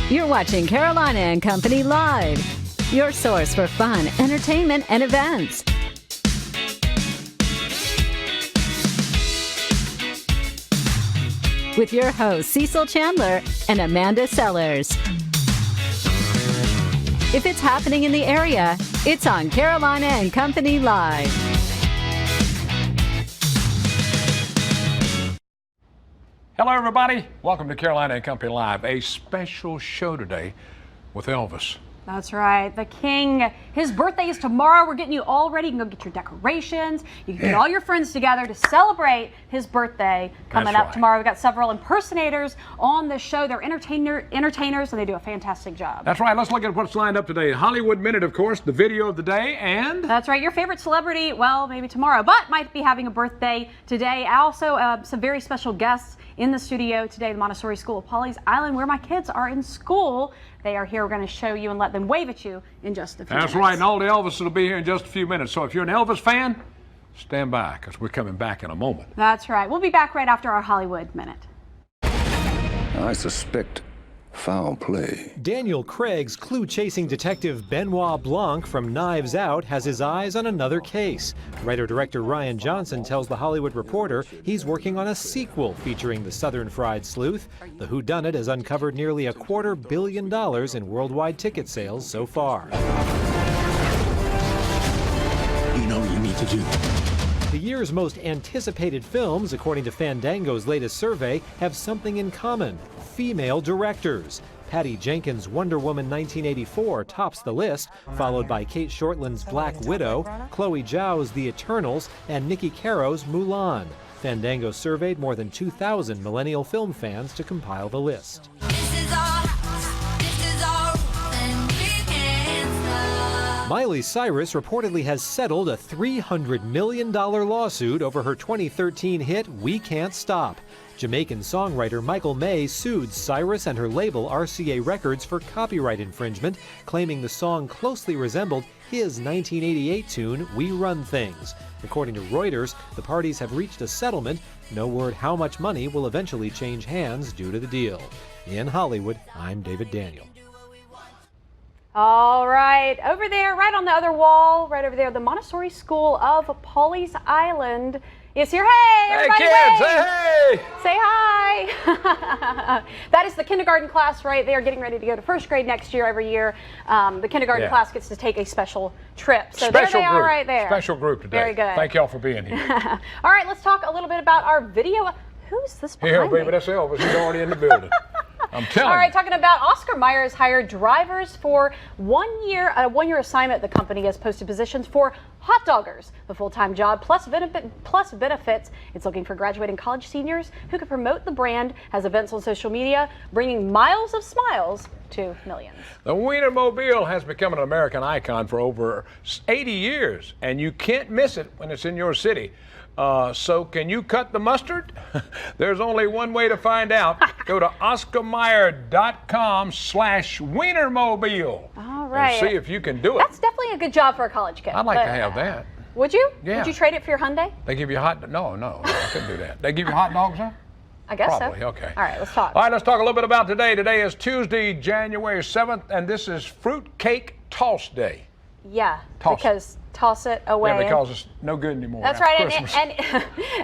You're watching Carolina and Company Live, your source for fun, entertainment, and events. With your hosts, Cecil Chandler and Amanda Sellers. If it's happening in the area, it's on Carolina and Company Live. Hello, everybody. Welcome to Carolina and Company Live, a special show today with Elvis. That's right, the King. His birthday is tomorrow. We're getting you all ready. You can go get your decorations. You can get all your friends together to celebrate his birthday coming up tomorrow. We've got several impersonators on the show. They're entertainers, and they do a fantastic job. That's right. Let's look at what's lined up today. Hollywood Minute, of course, the video of the day, and... That's right. Your favorite celebrity, well, maybe tomorrow, but might be having a birthday today. Also, some very special guests in the studio today, the Montessori School of Pawleys Island, where my kids are in school. They are here. We're going to show you and let them wave at you in just a few minutes. That's right, and all the Elvis will be here in just a few minutes. So if you're an Elvis fan, stand by, because we're coming back in a moment. That's right. We'll be back right after our Hollywood Minute. I suspect foul play. Daniel Craig's clue-chasing detective Benoit Blanc from Knives Out has his eyes on another case. Writer-director Ryan Johnson tells The Hollywood Reporter he's working on a sequel featuring the Southern Fried Sleuth. The whodunit has uncovered nearly $250 million in worldwide ticket sales so far. You know what you need to do. The year's most anticipated films, according to Fandango's latest survey, have something in common: female directors. Patty Jenkins' Wonder Woman 1984 tops the list, followed by Kate Shortland's Black Widow, Chloe Zhao's The Eternals, and Nikki Caro's Mulan. Fandango surveyed more than 2,000 millennial film fans to compile the list. Miley Cyrus reportedly has settled a $300 million lawsuit over her 2013 hit We Can't Stop. Jamaican songwriter Michael May sued Cyrus and her label RCA Records for copyright infringement, claiming the song closely resembled his 1988 tune We Run Things. According to Reuters, the parties have reached a settlement. No word how much money will eventually change hands due to the deal. In Hollywood, I'm David Daniel. All right, over there, right on the other wall, right over there, the Montessori School of Pawleys Island is here. Hey, everybody, kids, wave. hey! Say hi. That is the kindergarten class right there, getting ready to go to first grade next year. Every year, the kindergarten class gets to take a special trip. So Special there they group. are right there. Special group today. Very good. Thank y'all for being here. All right, let's talk a little bit about our video. Who's this behind me? Baby, that's Elvis. He's already in the building. I'm telling you. All right, talking about Oscar Mayer has hired drivers for 1 year, a one-year assignment. The company has posted positions for hot doggers, the full-time job plus benefits. It's looking for graduating college seniors who can promote the brand, has events on social media, bringing miles of smiles to millions. The Wienermobile has become an American icon for over 80 years, and you can't miss it when it's in your city. So can you cut the mustard? There's only one way to find out. Go to OscarMayer.com/Wienermobile. All right. And see if you can do it. That's definitely a good job for a college kid. I'd like to have that. Would you? Yeah. Would you trade it for your Hyundai? They give you no, I couldn't do that. They give you hot dogs, huh? I guess Probably, so. Okay. All right, let's talk. All right, let's talk a little bit about today. Today is Tuesday, January 7th, and this is Fruit Cake Toss Day. Yeah, Toss because toss it away. Yeah, because it's no good anymore. That's after right, Christmas.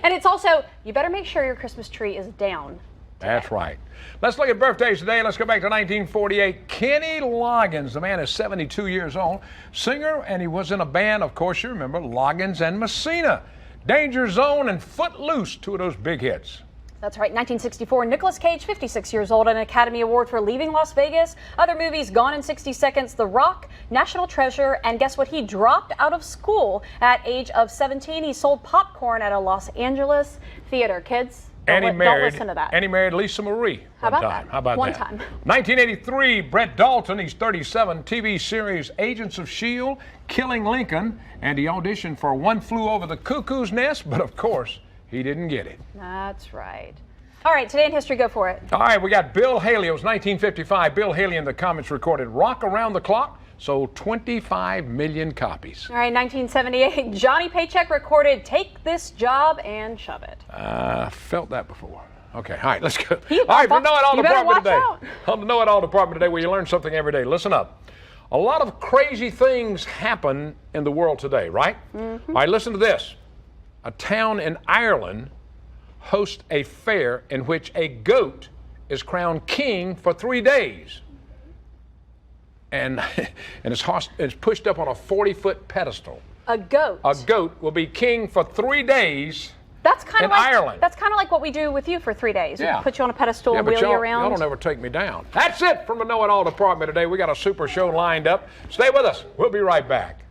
and it's also, you better make sure your Christmas tree is down. That's right. Let's look at birthdays today. Let's go back to 1948. Kenny Loggins, the man is 72 years old, singer, and he was in a band, of course, you remember, Loggins and Messina. Danger Zone and Footloose, two of those big hits. That's right, 1964, Nicolas Cage, 56 years old, an Academy Award for Leaving Las Vegas. Other movies, Gone in 60 Seconds, The Rock, National Treasure, and guess what? He dropped out of school at age of 17. He sold popcorn at a Los Angeles theater. Kids, don't listen to that. And he married Lisa Marie How about time. that? How about One that? time. 1983, Brett Dalton, he's 37, TV series Agents of S.H.I.E.L.D., Killing Lincoln, and he auditioned for One Flew Over the Cuckoo's Nest, but of course, he didn't get it. That's right. All right, today in history, go for it. All right, we got Bill Haley. It was 1955. Bill Haley in the comments recorded Rock Around the Clock, sold 25 million copies. All right, 1978, Johnny Paycheck recorded Take This Job and Shove It. Felt that before. Okay, all right, let's go. He All right, for popped the Know It All You better department today. watch On the Know It All department today, where you learn something every day. Listen up. A lot of crazy things happen in the world today, right? Mm-hmm. All right, listen to this. A town in Ireland hosts a fair in which a goat is crowned king for 3 days. And it's pushed up on a 40-foot pedestal. A goat. A goat will be king for 3 days. That's kind of in like Ireland. That's kind of like what we do with you for 3 days. Yeah. We put you on a pedestal Yeah, and but wheel you y'all around. don't ever take me down. That's it from the Know It All department today. We got a super show lined up. Stay with us. We'll be right back.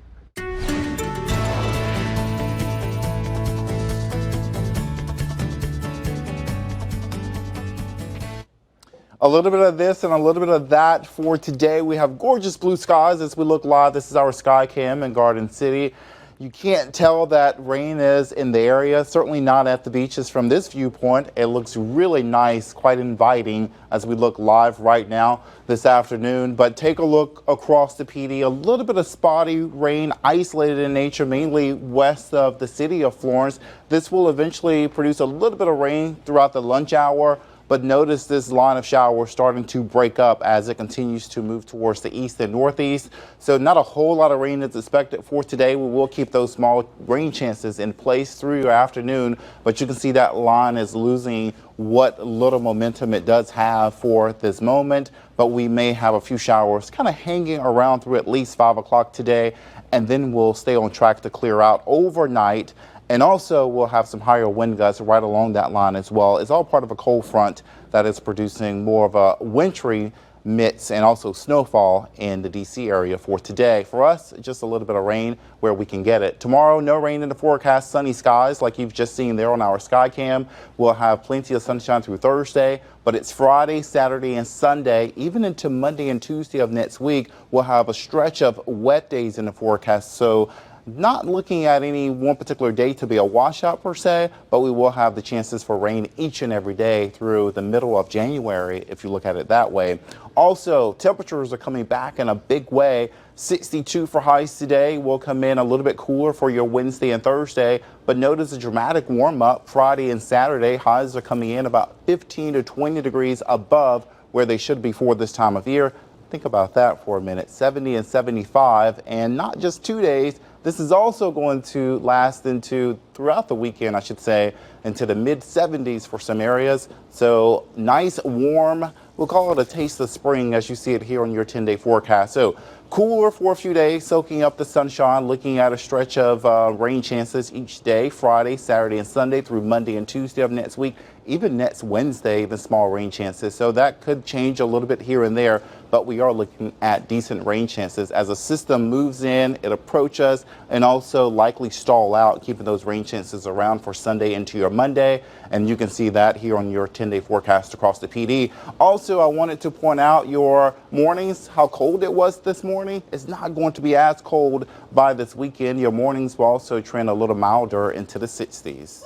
A little bit of this and a little bit of that for today. We have gorgeous blue skies as we look live. This is our sky cam in Garden City. You can't tell that rain is in the area, certainly not at the beaches from this viewpoint. It looks really nice, quite inviting as we look live right now this afternoon. But take a look across the PD, a little bit of spotty rain, isolated in nature, mainly west of the city of Florence. This will eventually produce a little bit of rain throughout the lunch hour. But notice this line of showers starting to break up as it continues to move towards the east and northeast. So not a whole lot of rain is expected for today. We will keep those small rain chances in place through your afternoon, but you can see that line is losing what little momentum it does have for this moment. But we may have a few showers kind of hanging around through at least 5 o'clock today, and then we'll stay on track to clear out overnight. And also, we'll have some higher wind gusts right along that line as well. It's all part of a cold front that is producing more of a wintry mix and also snowfall in the D.C. area for today. For us, just a little bit of rain where we can get it. Tomorrow, no rain in the forecast, sunny skies like you've just seen there on our sky cam. We'll have plenty of sunshine through Thursday, but it's Friday, Saturday, and Sunday. Even into Monday and Tuesday of next week, we'll have a stretch of wet days in the forecast. So not looking at any one particular day to be a washout per se, but we will have the chances for rain each and every day through the middle of January, if you look at it that way. Also, temperatures are coming back in a big way. 62 for highs today. Will come in a little bit cooler for your Wednesday and Thursday, but notice a dramatic warm up Friday and Saturday. Highs are coming in about 15 to 20 degrees above where they should be for this time of year. Think about that for a minute. 70 and 75, and not just 2 days. This is also going to last into throughout the weekend, I should say, into the mid 70s for some areas. So nice, warm, we'll call it a taste of spring as you see it here on your 10-day forecast. So cooler for a few days, soaking up the sunshine, looking at a stretch of rain chances each day, Friday, Saturday, and Sunday through Monday and Tuesday of next week. Even next Wednesday, even small rain chances. So that could change a little bit here and there, but we are looking at decent rain chances as a system moves in, it approaches us, and also likely stall out, keeping those rain chances around for Sunday into your Monday. And you can see that here on your 10-day forecast across the PD. Also, I wanted to point out your mornings, how cold it was this morning. It's not going to be as cold by this weekend. Your mornings will also trend a little milder into the 60s.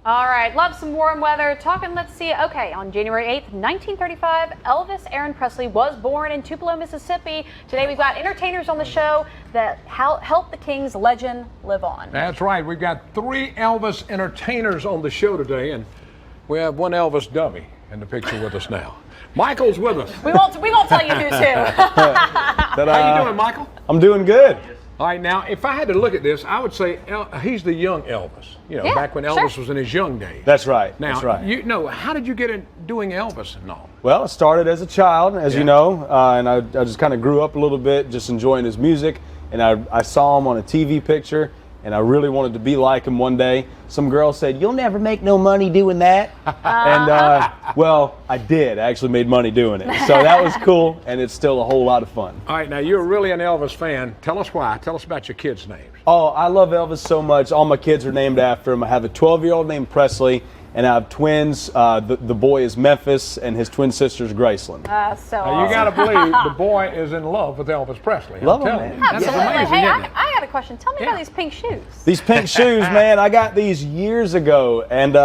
All right, love some warm weather. Let's see. Okay, on January 8th, 1935, Elvis Aaron Presley was born in Tupelo, Mississippi. Today we've got entertainers on the show that help the King's legend live on. That's right. We've got 3 Elvis entertainers on the show today, and we have one Elvis dummy in the picture with us now. Michael's with us. We won't tell you who's who. How you doing, Michael? I'm doing good. All right, now, if I had to look at this, I would say he's the young Elvis. You know, Yeah, back when Elvis sure. was in his young days. That's right. Now, That's right. How did you get in doing Elvis and all? Well, it started as a child, as you know, and I just kind of grew up a little bit, just enjoying his music. And I saw him on a TV picture, and I really wanted to be like him one day. Some girl said, "You'll never make no money doing that." And, well, I did. I actually made money doing it. So that was cool, and it's still a whole lot of fun. All right, now, you're really an Elvis fan. Tell us why. Tell us about your kids' names. Oh, I love Elvis so much. All my kids are named after him. I have a 12-year-old named Presley, and I have twins. The boy is Memphis, and his twin sister is Graceland. So Now, you got to believe the boy is in love with Elvis Presley. Love I'm him, telling you. man. That's Absolutely. amazing, Hey, isn't it? I got a question. Tell me about these pink shoes. These pink shoes, man, I got these years ago, and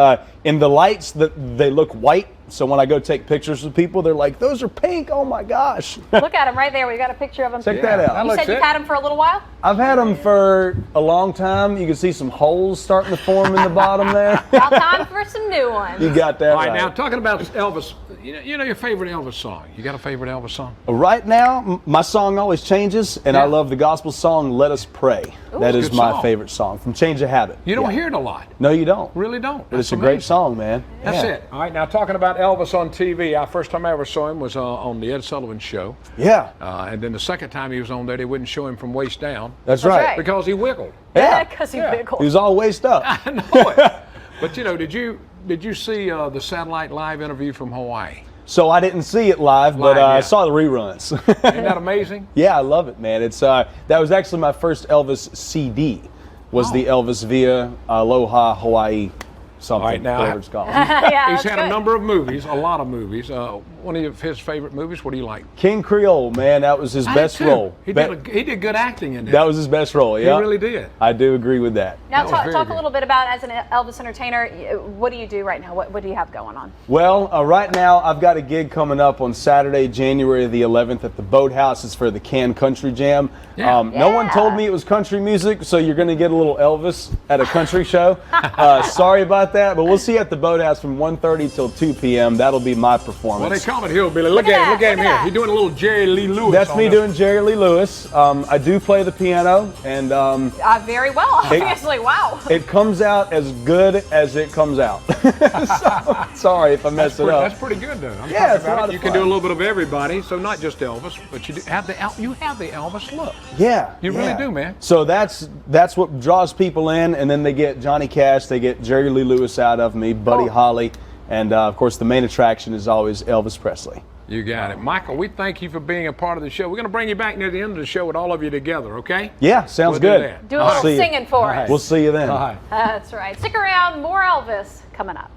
in the lights that they look white. So when I go take pictures with people, they're like, "Those are pink! Oh my gosh!" Look at him right there. We got a picture of him. Check that out. You said you've had him for a little while? I've had them for a long time. You can see some holes starting to form in the bottom there. Now time for some new ones. You got that All right, right. now talking about Elvis, you know your favorite Elvis song. You got a favorite Elvis song? Right now, my song always changes, and I love the gospel song "Let Us Pray." That is Good my song. favorite song from Change of Habit. You don't hear it a lot. No, you don't. Really don't. But it's That's a great amazing. song, man. That's Yeah. it. All right, now talking about Elvis on TV, our first time I ever saw him was on the Ed Sullivan Show. Yeah, And then the second time he was on there, they wouldn't show him from waist down that's That's right. right. because he wiggled. Yeah, Because he Yeah. wiggled. he was all waist up. I know it. But you know, did you see the satellite live interview from Hawaii? So I didn't see it live, but Live, I yeah. saw the reruns. Isn't that amazing? Yeah, I love it, man. It's that was actually my first Elvis CD. Was the Elvis via Aloha Hawaii something, All right, now- whatever it's called. Yeah, He's that's had good. a number of movies, a lot of movies. One of his favorite movies, what do you like? King Creole, man, that was his I best did too. role. He did good acting in That was his best role. Yeah, He really did. I do agree with that. Now That was talk very a good. little bit about, as an Elvis entertainer, what do you do right now? What do you have going on? Well, right now I've got a gig coming up on Saturday, January the 11th at the Boathouse. It's for the Cannes Country Jam. Yeah. No one told me it was country music, so you're going to get a little Elvis at a country show. Sorry about that, but we'll see you at the Boathouse from 1:30 till 2 p.m. That'll be my Well, they performance. call it hillbilly. Look at him. Look at him here. He's doing a little Jerry Lee Lewis. That's on me this. doing Jerry Lee Lewis. I do play the piano, and Very well, obviously. Wow. it comes out as good as it comes out. So, sorry if I messed it up. That's pretty good, though. I'm Yeah, talking it's a about lot it. of You can fun. do a little bit of everybody, so not just Elvis, but you have the Elvis look. Yeah, You really yeah. do, man. So that's what draws people in, and then they get Johnny Cash, they get Jerry Lee Lewis out of me, Buddy Holly, and of course the main attraction is always Elvis Presley. You got it. Michael, we thank you for being a part of the show. We're going to bring you back near the end of the show with all of you together, okay? Yeah, sounds We'll do good. that. Do a I'll little see you. singing for us. We'll see you then. All right. That's right. Stick around. More Elvis coming up.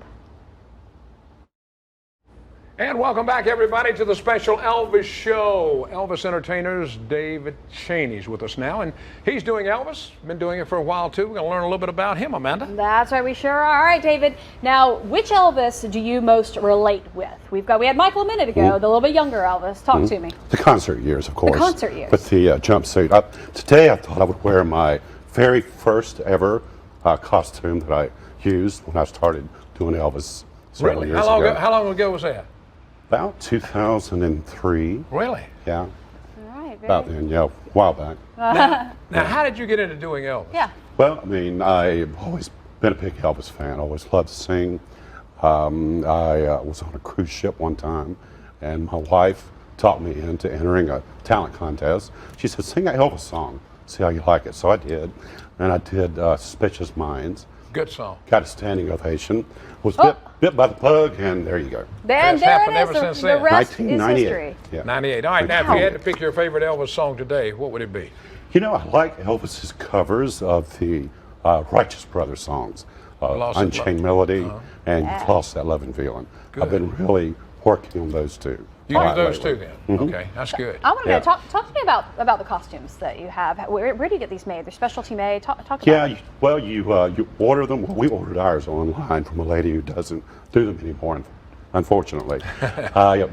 And welcome back, everybody, to the special Elvis show. Elvis entertainers David Cheney's with us now, and he's doing Elvis. Been doing it for a while, too. We're going to learn a little bit about him, Amanda. That's right, we sure are. All right, David. Now, which Elvis do you most relate with? We had Michael a minute ago, the little bit younger Elvis. Talk to me. The concert years, of course. concert years. With the jumpsuit. Today I thought I would wear my very first ever costume that I used when I started doing Elvis several Really? years How ago. long ago was that? About 2003. Really? Yeah. All right, very About then, yeah, a while back. Now, how did you get into doing Elvis? Yeah. Well, I mean, I've always been a big Elvis fan. Always loved to sing. I was on a cruise ship one time, and my wife talked me into entering a talent contest. She said, "Sing an Elvis song, see how you like it." So I did, and I did "Suspicious Minds." Good song. Got a standing ovation. Was Oh. bit by the pug, and there you go. Then It's there happened it ever is. since The then. rest is 1998. history. Yeah. 98. All right, now, if you had to pick your favorite Elvis song today, what would it be? You know, I like Elvis's covers of the Righteous Brothers songs, Lost That Unchained Melody, and You've Lost That Loving Feeling. Good. I've been really working on those two. You a do lot those lately. two then? Okay, that's good. I want to Yeah. talk to me about the costumes that you have. Where do you get these made? They're specialty made. Talk about Yeah, it. well, you order them. Well, we ordered ours online from a lady who doesn't do them anymore, unfortunately. My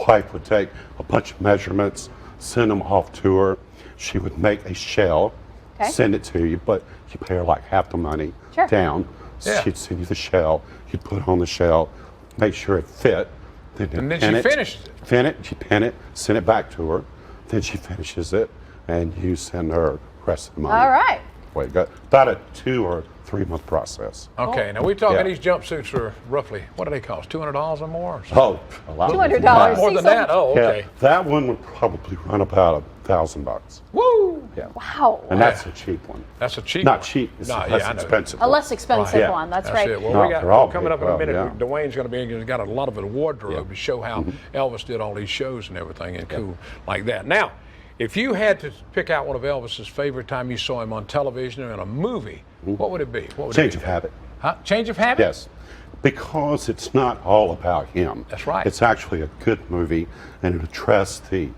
wife would take a bunch of measurements, send them off to her. She would make a shell, Okay. send it to you, but you pay her like half the money Sure. down. Yeah. She'd send you the shell. You'd put it on the shell, make sure it fit. Then And then pin she it, finishes it. She pin it, send it back to her. Then she finishes it, and you send her the rest of the money. All right. Way to go. About a 2 or 3 month process. Okay, now we're talking Yeah. these jumpsuits are roughly, what do they cost? $200 or more? Oh, a lot $200. More than that? Oh, okay. Yeah, that one would probably run about $1,000. Woo! Yeah. Wow. And that's a cheap one. That's a cheap Not one. cheap. It's No, a yeah, less I know. expensive A one. less expensive Yeah. one. That's That's right. it. Well, No, we got they're all coming up in a big, minute. yeah. Dwayne's going to be. He's got a lot of a wardrobe to show how Mm-hmm. Elvis did all these shows and everything, and cool like that. Now, if you had to pick out one of Elvis's favorite time you saw him on television or in a movie, what would it be? What would Change it of be? habit. Huh? Change of habit. Yes. Because it's not all about him. That's right. It's actually a good movie, and it addressed the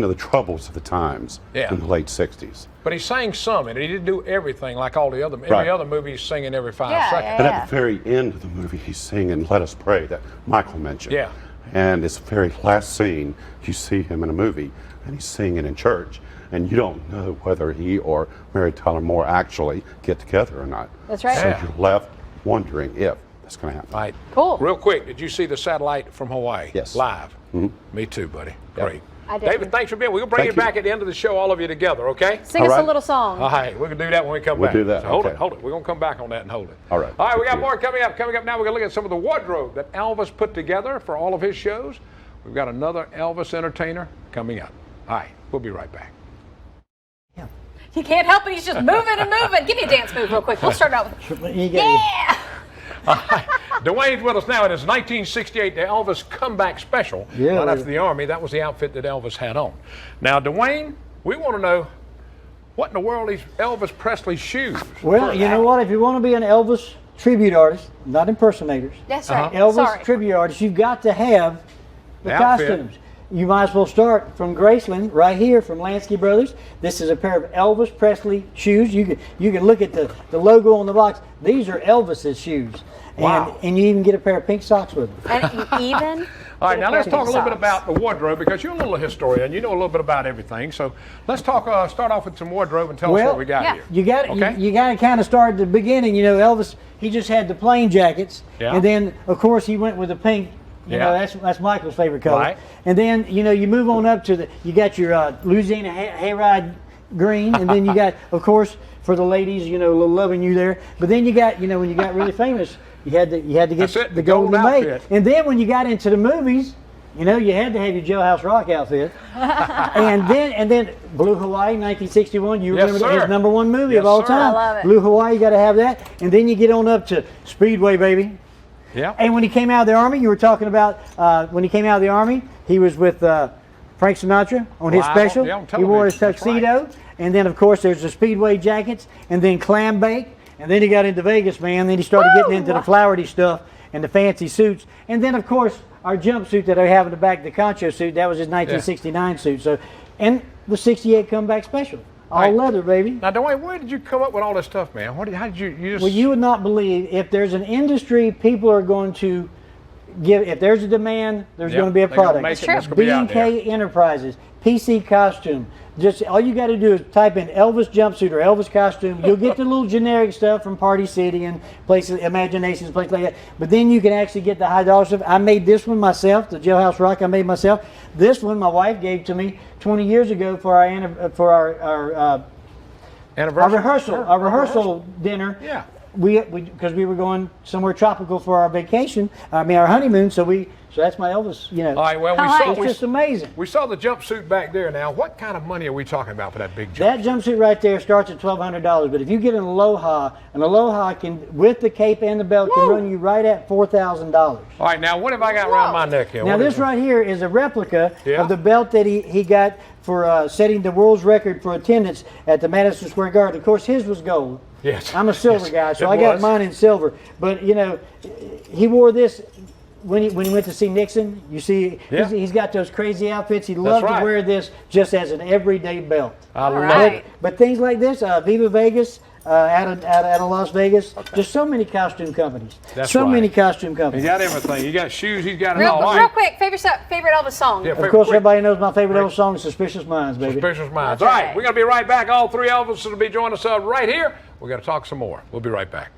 the troubles of the times in the late 60s. But he sang some, and he didn't do everything like all the other. Right. Every other movie he's singing every 5 seconds. And at the very end of the movie, he's singing "Let Us Pray" that Michael mentioned. Yeah. And it's the very last scene you see him in a movie, and he's singing in church, and you don't know whether he or Mary Tyler Moore actually get together or not. That's right. So Yeah. you're left wondering if that's going to happen. Right. Cool. Real quick, did you see the satellite from Hawaii? Yes. Live. Mm-hmm. Me too, buddy. Yeah. Great. I did. David, thanks for being. We'll bring Thank you you. back at the end of the show, all of you together, okay? Sing All us a right. little song. All right, we can do that when we come We'll back. do that, So hold okay. it, hold it. We're going to come back on that and hold it. All right. All right, we got Thank more you. coming up. Coming up now, we're going to look at some of the wardrobe that Elvis put together for all of his shows. We've got another Elvis entertainer coming up. All right, we'll be right back. He can't help it. He's just moving and moving. Give me a dance move real quick. We'll start out with, yeah. Dwayne's with us now. It is 1968, the Elvis comeback special. Yeah. Right after the Army, that was the outfit that Elvis had on. Now, Dwayne, we want to know what in the world is Elvis Presley's shoes? Well, you know what? If you want to be an Elvis tribute artist, not impersonators, That's right. Elvis Sorry. tribute artist, you've got to have the The outfit. costumes. You might as well start from Graceland, right here from Lansky Brothers. This is a pair of Elvis Presley shoes. You can look at the logo on the box. These are Elvis's shoes. Wow. And you even get a pair of pink socks with them. And you even. All right, now let's talk a little bit socks. about the wardrobe because you're a little historian. You know a little bit about everything. So let's talk. Start off with some wardrobe and tell us what we got yeah. here. You got Okay. you got to kind of start at the beginning. You know, Elvis, he just had the plain jackets, Yeah. and then of course he went with the pink. You know, Yeah. that's Michael's favorite color. Right. And then you move on up to you got your Louisiana hayride green, and then you got, of course, for the ladies, a little loving you there. But then you got, when you got really famous, you had to get That's it, the the gold golden maid. outfit. And then when you got into the movies, you had to have your Jailhouse Rock outfit. and then Blue Hawaii, 1961. You Yes, remember sir. his #1 movie Yes, of all sir. time. I love it. Blue Hawaii, you got to have that. And then you get on up to Speedway, baby. Yeah. And when he came out of the Army, you were talking about when he came out of the Army, he was with Frank Sinatra on his Live on- special. yeah, on He wore his television. That's tuxedo. And then, of course, there's the Speedway jackets, and then clam bake. And then he got into Vegas, man. Then he started getting into the flowery stuff and the fancy suits. And then, of course, our jumpsuit that I have in the back, the Concho suit, that was his 1969 suit. So, and the 68 comeback special. All Right. leather, baby. Now, Dwayne, where did you come up with all this stuff, man? How did you just? Well, you would not believe if there's an industry, people are going to give. If there's a demand, there's Yep, going to be a they're gonna product. make it, it's gonna be out B&K Enterprises, PC costume. Just all you got to do is type in Elvis jumpsuit or Elvis costume. You'll get the little generic stuff from Party City and places, Imaginations, places like that. But then you can actually get the high dollar stuff. I made this one myself, the Jailhouse Rock. I made myself. This one my wife gave to me 20 years ago for our Anniversary? our rehearsal dinner. Yeah. Because we were going somewhere tropical for our vacation. Our honeymoon. So that's my Elvis. All right. Well, It's just amazing. we saw the jumpsuit back there. Now, what kind of money are we talking about for that big That jumpsuit? jumpsuit right there starts at $1,200. But if you get an Aloha can, with the cape and the belt, can run you right at $4,000. All right. Now, what have I got around my neck here? Now What this is it? right here is a replica Yeah. of the belt that he got for setting the world's record for attendance at the Madison Square Garden. Of course, his was gold. Yes. I'm a silver Yes, guy, so it I got was. mine in silver. But he wore this when he went to see Nixon. You see, Yeah. he's got those crazy outfits. He loved right. to wear this just as an everyday belt. I love right. it. But things like this, Viva Vegas, out of Las Vegas, just so many costume companies. That's so right. many costume You companies. got everything. You got shoes. He's got it Real, all. All real right. quick, favorite Elvis song. Yeah, Of course, quick. everybody knows my favorite Elvis song is "Suspicious Minds," baby. Suspicious Minds. That's All right, right. we're going to be right back. All three Elvises will be joining us right here. We're going to talk some more. We'll be right back.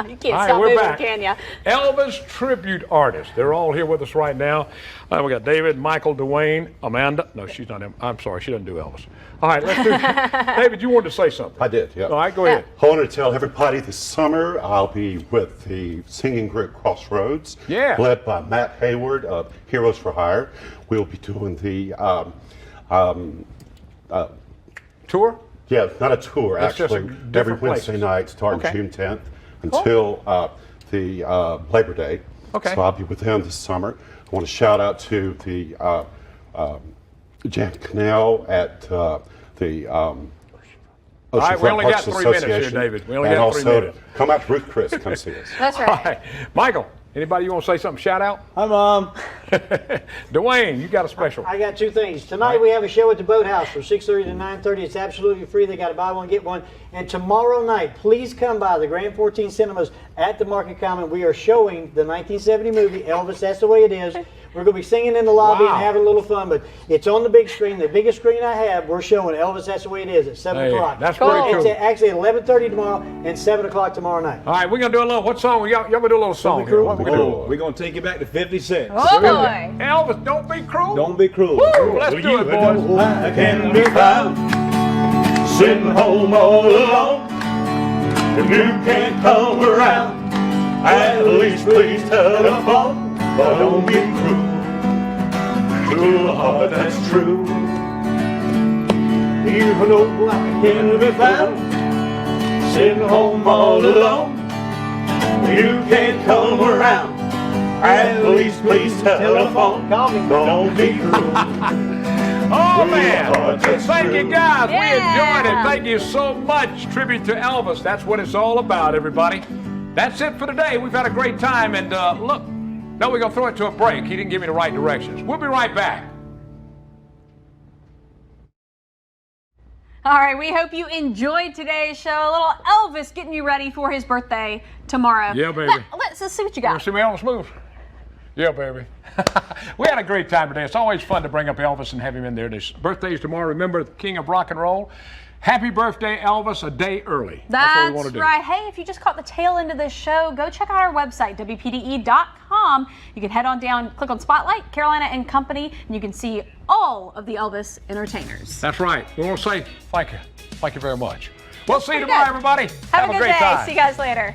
You can't All right, stop we're moving, back. can ya? Elvis tribute artists. They're all here with us right now. We got David, Michael, Dwayne, Amanda. No, she's not. I'm sorry, she doesn't do Elvis. All right, let's do. David, you wanted to say something. I did, yeah. All right, go ahead. I wanted to tell everybody this summer I'll be with the singing group Crossroads, Yeah. led by Matt Hayward of Heroes for Hire. We'll be doing the Tour? yeah, not a tour It's just actually. different Every Wednesday places. night, starting Okay. June 10th until the Labor Day. Okay. So I'll be with them this summer. I want to shout out to the Jan Cannell at the right, we Oceanfront only got Parks 3 minutes here, Association. David. We only and got 3 also minutes. come out to Ruth Chris, come see us. That's All right. right, Michael, Anybody you want to say something? Shout out. Hi, Mom. Dwayne, you got a special. I got two things. Tonight we have a show at the Boathouse from 6:30 to 9:30. It's absolutely free. They got to buy one, get one. And tomorrow night, please come by the Grand 14 Cinemas at the Market Common. We are showing the 1970 movie, Elvis, That's the Way It Is. We're going to be singing in the lobby and having a little fun, but it's on the big screen. The biggest screen I have, we're showing Elvis, That's the Way It Is at 7 o'clock. That's pretty cool. It's actually at 11:30 tomorrow and 7 o'clock tomorrow night. All right, we're going to do a little, what song? Y'all going to do a little song here. What we gonna do? We're going to take it back to 50 cents. Oh, boy. Elvis, don't be cruel. Don't be cruel. Woo, let's do it, boys. I can be found sitting home all alone. If you can't come around, at least please telephone. But don't be cruel to a heart that's true. You know I can be found sitting home all alone. You can't come around, at least please telephone. Don't be cruel. Oh, man. Thank you, guys. We enjoyed it. Thank you so much. Tribute to Elvis. That's what it's all about, everybody. That's it for today. We've had a great time. And look, no, we're going to throw it to a break. He didn't give me the right directions. We'll be right back. All right, we hope you enjoyed today's show. A little Elvis getting you ready for his birthday tomorrow. Yeah, baby. Let's see what you got. Want to see me Elvis move? Yeah, baby. We had a great time today. It's always fun to bring up Elvis and have him in there. His birthday's tomorrow. Remember, the king of rock and roll. Happy birthday, Elvis, a day early. That's what we want to do. Right. Hey, if you just caught the tail end of this show, go check out our website, WPDE.com. You can head on down, click on Spotlight, Carolina and Company, and you can see all of the Elvis entertainers. That's right. We want to say thank you. Thank you very much. We'll see you tomorrow, everybody. Have a good great day. time. See you guys later.